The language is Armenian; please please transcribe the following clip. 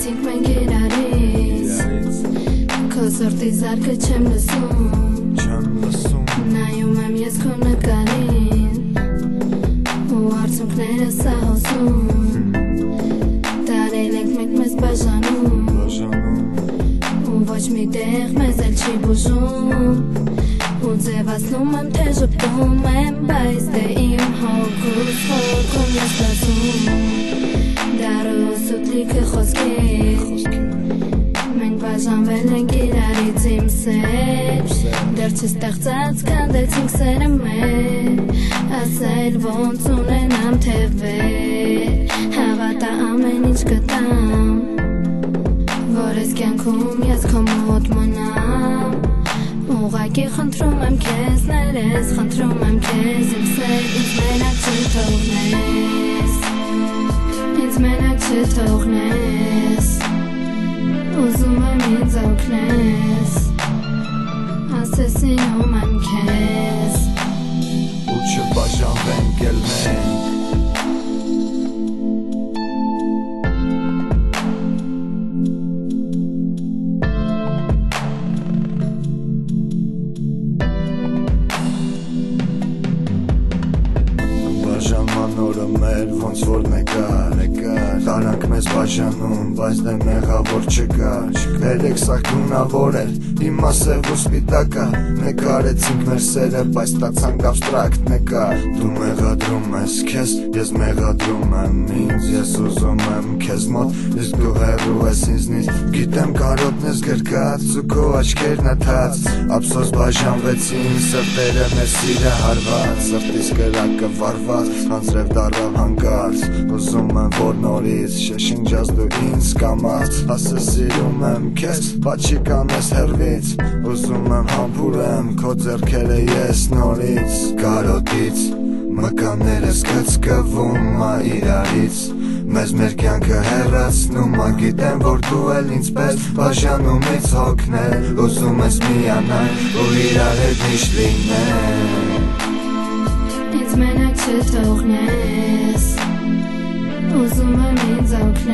Հեռացինք մենք իրարից Քո սրտի զարկը չեմ լսում Նայում եմ ես քո նկարին Ու արցունքները սա հոսում Տարել ենք մենք մեզ բաժանում Ու ոչ մի տեղ մեզ էլ չի բուժում Ու ձևացնում եմ թե ժպտում եմ Բայց դե իմ հոգուս հոգում ես լսում Դարը ու սուտ լիքը խոսքեր Մենք բաժանվել ենք իրարից իմ սեր Դեռ չստեղծած կանդեցինք սերը մեր Ասել ոնց ունենամ թե վեր Հավատա ամեն ինչ կտամ Որ ես կյանքում ես քո մոտ մնամ Ուղղակի խնդրում եմ քեզ ներես Խնդրում եմ քեզ իմ սեր Ինձ մենակ չթողնես Ինձ մենակ չթողնես Ուզում եմ ինձ օգնես Ասես սիրում եմ քեզ Ու չբաժանվենք էլ մենք Բաժանման օրը մեր ոնց որ նկար Տարանք մեզ բաժանում, բայց դե մեղավոր չկար Երեք սաղյունավոր էր, հիմա սև ու սպիտակա Նկարեցինք մեր սերը, բայց ստացանք abstract նկար Դու մեղադրում ես քեզ, ես մեղադրում եմ ինձ Ես ուզում եմ քեզ մոտ, իսկ դու հեռու ես ինձնից Գիտեմ կարոտն ես գրկած ու քո աչքերն աթած Ափսոս բաժանվեցին, սրտերը մեր սիրը հարված Սրտիս կրակը վարված, անձրև դառավ հանկարծ Ուզում եմ որ նորից շշնջաս դու ինձ կամաց Ասես սիրում եմ քեզ, բայց չի կանես հեռվից Ուզում եմ համբուրեմ քո ձեռքերը ես նորից Կարոտից, մկաններս կծկվում ա իրարից Մեզ մեր կյանքը հեռացնում ա Գիտեմ որ դու էլ ինձ պես բաժանումից հոգնել Ուզում ես միանալ ու իրար հետ միշտ լինել Ինձ մենակ չթողնես Ուզում եմ ինձ օգնես